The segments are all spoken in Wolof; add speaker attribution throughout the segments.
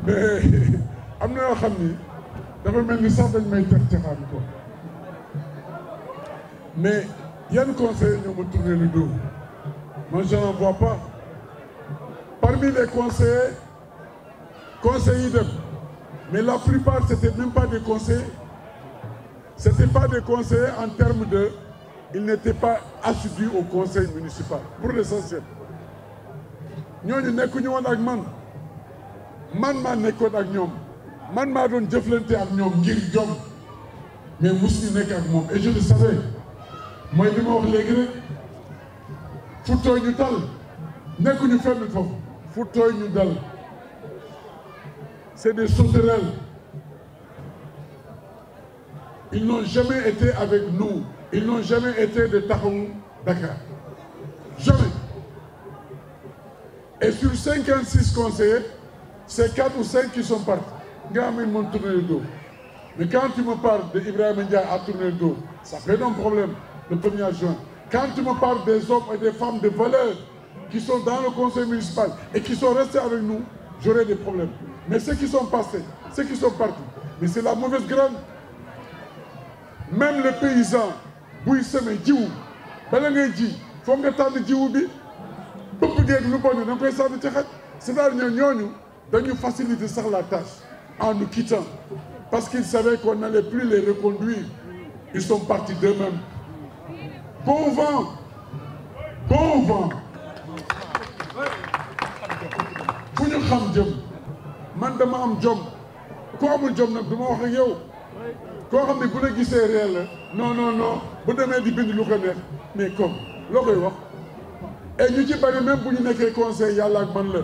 Speaker 1: mais am na yoo xam ni dafa mel ni sax dañ may teg caxaan quoi mais yan conseillers ñoo ma tourné le dos moi je n'en vois pas parmi les conseillers yi dem mais la plupart c'était même pas des conseillers c'était pas des conseillers en termes de ils n'étaient pas assidus au conseil municipal pour l'essentiel ñooñu nekkuñu woon ak man maa nekkoon ak ñoom man maa doon jëflante ak ñoom ngir jom mais musuñu nekk ak moom et je le savais mooy li ma wax léegi rek fu tooy ñu dal nekkuñu fenn foofu fu tooy ñu dal c'est des sauterelles ils n'ont jamais été avec nous ils n'ont jamais été de Taxawu Dakar jamais et sur 56 conseillers c'est 4 ou 5 qui sont partis nga xam ne moom tourner le dos mais quand tu me parles de Ibrahima Ndiaye à tourner le dos ça fait un problème le 1er juin quand tu me parles des hommes et des femmes de valeur qui sont dans le conseil municipal et qui sont restés avec nous j'aurai des problèmes mais ceux qui sont passés ceux qui sont partis mais c'est la mauvaise graine même le paysan buy semé jiwu bala ngay ji foog nga tànn jiwu bi bëpp géeg lu bon da nga koy sànni ci xaj c'est-à-dire ñooñu dañu faciliter sax la tâche en nous quittant parce qu'ils savaient qu'on n'allait plus les reconduire ils sont partis d'eux-mêmes bon vent fu ñu xam jëm man dama am jom ku amul jom nag du ma wax ak yow koo xam ne bu la gisee réel la non bu demee di bind lu ko neex mais comme loo koy wax et ñu ci bari même bu ñu nekkee conseil yàlla ak man la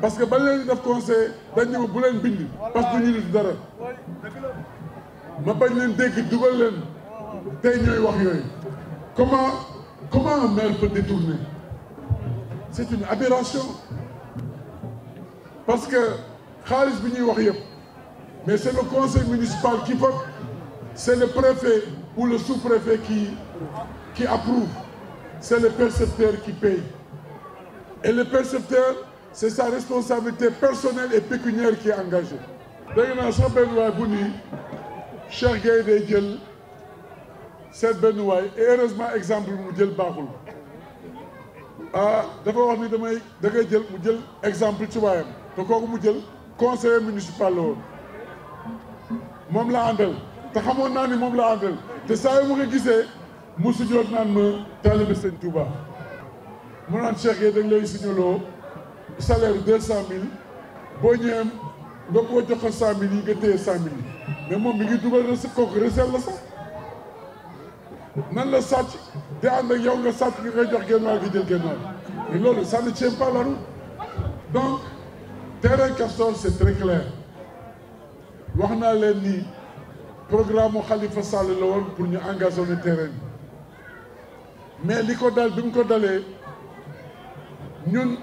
Speaker 1: parce que ba leen di def conseil dañ ne bu leen bind parce que du ñu def dara ma bañ leen dégg dugal leen tey ñooy wax yooyu comment un maire peut détourner c'est une aberration parce que xaalis bi ñuy wax yëpp mais c'est le conseil municipal qui vote c'est le préfet ou le sous-préfet qui approuve c'est le percepteur qui paye et le percepteur c'est sa responsabilité personnelle et pécuniaire qui est engagée dégg naa sax benn waay bu nii Cheikh Gueye day jël seet benn waay et heureusement exemple mu jël baaxul dafa wax ni da ngay jël mu jël exemple ci waayam te kooku mu jël conseiller municipal la woon moom la àndal te xamoon naa ni moom la àndal te saa yu ma ko gisee mu sujjoot naan ma taalibe Sëñ Touba mu naan Cheikh yi dañ lay signaloo salaire 200 000 boo ñëwee nga ko jox ko 100 000 yi nga téye 100 000 yi mais moom mi ngi dugal kooku recel la sax nan la sàcc te ànd ak yow nga sàcc nga koy jox genn wàll gi jël genn wàll mais loolu ça ne tient pas la route donc terrain Castor c'est très clair wax naa leen ni programme mu Khalifa Sall la woon pour ñu engager le terrain mais li ko dal bi mu ko dalee ñun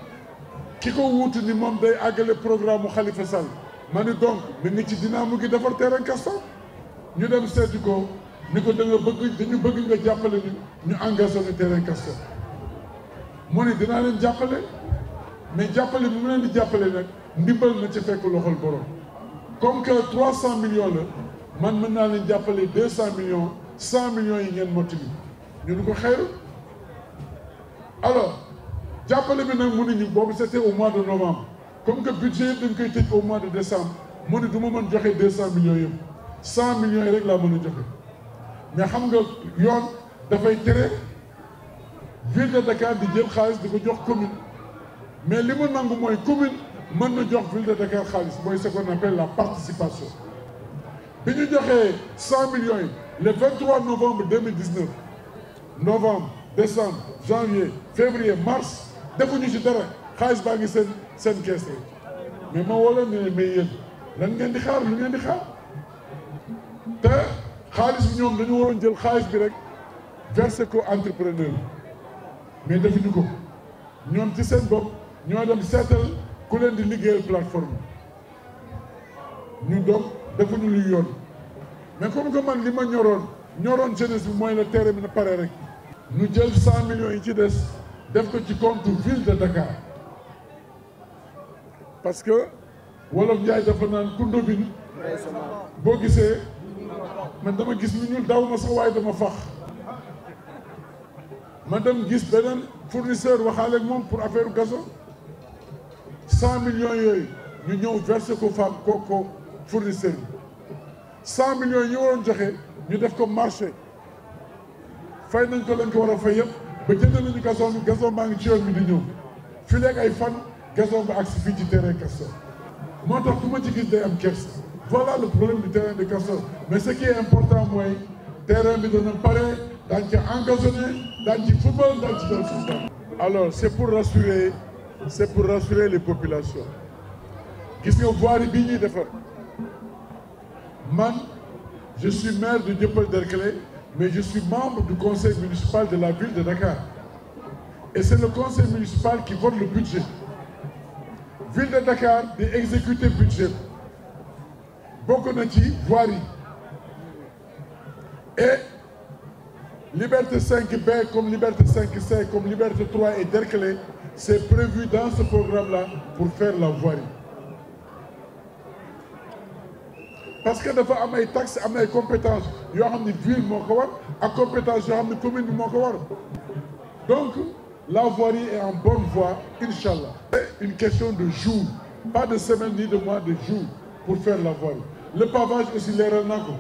Speaker 1: ki ko wuutu ni moom day àggale programme mu Khalifa Sall ma ni donc mi ngi ci dynamique gi defar terrain Castor ñu dem seeti ko ni ko dañu bëgg nga jàppale ñu engagé le terrain Castor mu ne dinaa leen jàppale mais jàppale bi mu leen di jàppale nag ndimbal na ci fekk loxol borom comme que 300 millions la man mën naa leen jàppale 200 millions 100 millions yi ngeen mottali ñu ni ko xeyru alors jàppale bi nag mu ne ñu boobu c'était au mois de novembre comme que budget yëpp dañ koy tëj au mois de décembre mu ne du ma mën joxe 200 millions yëpp 100 millions yi rek laa mën a joxe mais xam nga yoon dafay tere ville de Dakar di jël xaalis di ko jox commune mais li mu nangu mooy commune mën na jox ville de Dakar xaalis mooy ce qu'on appelle la participation bi ñu joxee 100 millions yi le 23 novembre 2019 novembre décembre janvier février mars defuñu ci dara xaalis baa ngi seen kees rek mais ma woo leen ne mais yéen lan ngeen di xaar lu ngeen di xaar te xaalis bi ñoom dañu waroon jël xaalis bi rek verser ko entrepreneur mais defuñu ko ñoom ci seen bopp ñoo dem seetal ku leen di liggéeyal plateforme ñu donc defuñu luy yoon mais comme que man li ma ñoroon jeunesse bi mooy la terrain bi na pare rek ñu jël 100 millions yi ci des def ko ci compte ville de Dakar parce que wolof Njaay dafa naan kundobin boo gisee man dama gis lu ñuul daw ma sax waaye dama fax ma dem gis beneen fournisseur waxaale ak moom pour affaire gazon 100 millions yooyu ñu ñëw versé ko femme ko fournisseur bi 100 millions yi ñu waroon joxe ñu def ko marché fay nañ ko lañ ko war a fay yëpp ba jënd nañu gazon bi gazon baa ngi ci yoon bi di ñëw fii léegi ay fan gazon ba agsi fii ci terrain Castor moo tax ku ma ci gis day am kersa voilà le problème du terrain de Castor mais ce qui est important mooy terrain bi dana pare daañ ci engazonné daañ ci football daañ ci dal système. Alors c'est pour rassurer les populations gis nga voirie bii ñuy defar man je suis maire de Dieuppeul-Derklé mais je suis membre du conseil municipal de la ville de Dakar et c'est le conseil municipal qui vote le budget ville de Dakar di exécuter budget bokk na ci voirie et Liberté 5B comme Liberté 5C comme Liberté 3 et Derklé c'est prévu dans ce programme-là pour faire la voirie parce que dafa am ay taxes am ay compétences yoo xam ne ville moo ko war ak compétences yoo xam ne commune bi moo ko war donc la voirie est en bonne voie inchallah c'est une question de jours pas de semaine ni de mois de jours pour faire la voirie le pavage aussi leeral na ko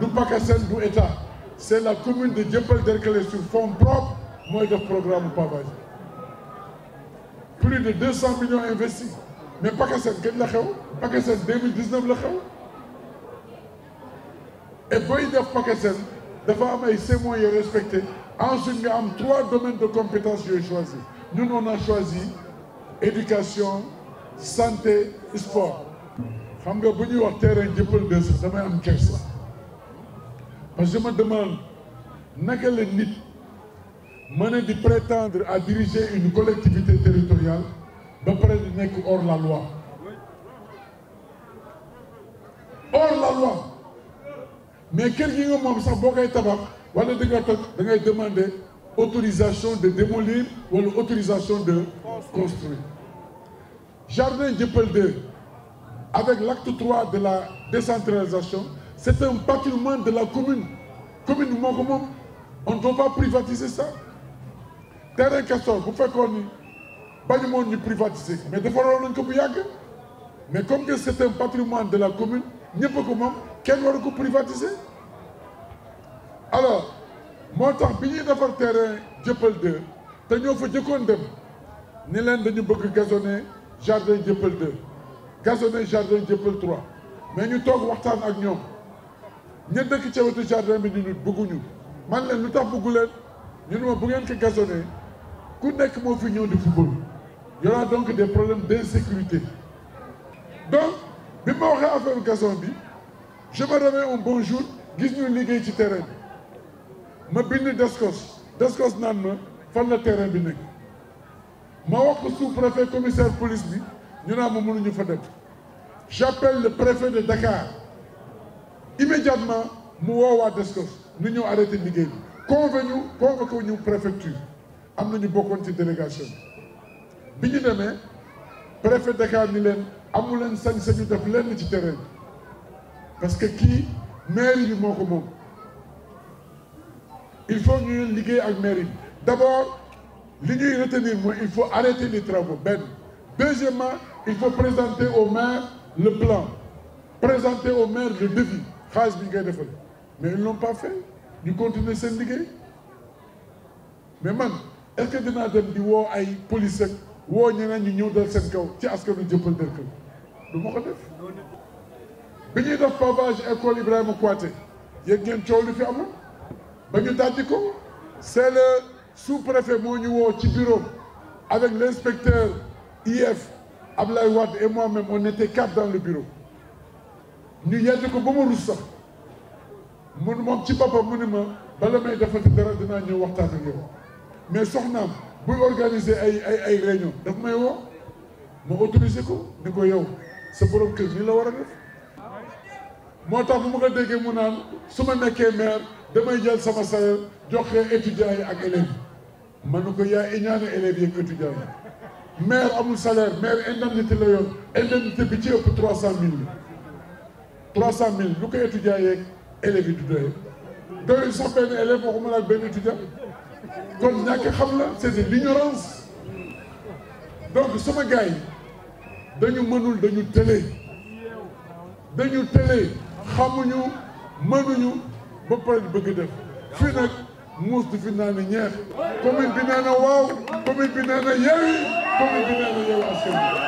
Speaker 1: du PACASEN du État c'est la commune de Dieuppeul-Derklé sur fonds propres mooy def programme pavage plus de 200 millions investis mais PACASEN kañ la xew PACASEN 2019 la xew et booy def PACASEN dafa am ay CMO yoo respecté ensuite nga am 3 domaines de compétences yooyu choisi ñun on a choisi éducation santé sport xam nga bu ñuy wax terrain Dieuppeul 2 sax damay am kersa parce que je me demande naka la nit mën a di prétendre à diriger une collectivité territoriale ba pare di nekk hors la loi hors la loi mais kër gi nga moom sax boo koy tabax wala di nga toj da ngay demander autorisation de démolir wala autorisation de construire jardin Dieuppeul 2 avec l'acte 3 de la décentralisation c'est un patrimoine de la commune commune bi moo ko moom on ne doit pas privatiser ça terrain Castor bu fekkoon ni bañu moon ñu privatiser mais defaroon nañ ko bu yàgg mais comme que c'est un patrimoine de la commune ñëpp a ko moom kenn waru ko privatiser alors moo tax bi ñuy defar terrain Dieuppeul 2 te ñoo fa jëkkoon dem ni leen dañu bëgg gazonner jardin Dieuppeul 2 gazonner jardin Dieuppeul 3 mais ñu toog waxtaan ak ñoom ña dëkk ca wetu jardin bi ñu nit bëgguñu man leen lu tax bëggu leen ñu ne ma bu ngeen ko gazonner ku nekk moo fi ñëw di football y aura donc des problèmes d'insécurité donc bi ma waxee affaire gazon bi je me réveille un bon jour gis ñu liggéey ci terrain bi ma bind Descos naan ma fan la terrain bi nekk ma wax ko sous-préfet commissaire police bi ñu naan ma mënuñu fa dem j'appelle le préfet de Dakar immédiatement mu woowaa Descos ñu ñëw arrêté liggéey bi convoqué ñu préfecture am nañu bokkoon ci délégation bi ñu demee préfet Dakar ni leen amu leen sañ-sañu def lenn ci terrain bi parce que kii mairie bi moo ko moom il faut ñu liggéey ak mairie bi d'abord li ñuy retenir mooy il faut arrêter les travaux benn deuxièmement il faut présenter au maire le plan présenter au maire le devis xaalis bi ñu koy defal mais ils l'ont pas fait ñu continuer seen liggéey mais man est-ce que dinaa dem di woo ay police ak woo ñeneen ñu ñëw dal seen kaw ci askanu Dieuppeul Derklé du ma ko def bi ñuy def pavage école Ibrahima Kouaté yéeg ngeen coow li fi amoon ba ñu dajji ko c'est le sous-préfet moo ñu woo ci bureau avec l'inspecteur IF Ablaye Wade et moi-même on était 4 dans le bureau ñu yedd ko ba ma rus sax mun moom ci boppam mu ne ma bala may defati dara dinaa ñëw waxtaan ak yow mais soxnaam buy organiser ay réunion daf may woo ma autoriser ko ni ko yow sa borom kër nii la war a def moo tax bu ma ko déggee mu naan su ma nekkee maire damay jël sama salaire joxe étudiants yi ak élèves yi man ko yaa iñaane élèves yi ak étudiants yi maire amul salaire maire indemnité la yoon indemnité bi ci ëpp 300000 300000 lu ko étudiant yeeg élèves yi du doyee doyul sax benn élève waxuma la ak benn étudiant kon ñàkk xam la c'est de l'ignorance donc sama gars yi dañu mënul dañu tële xamuñu mënuñu ba pare bëgg def fii nag muus du fi naan ñeex commune bi nee na waaw commune bi nee na yeewi commune bi nee na yeewi askan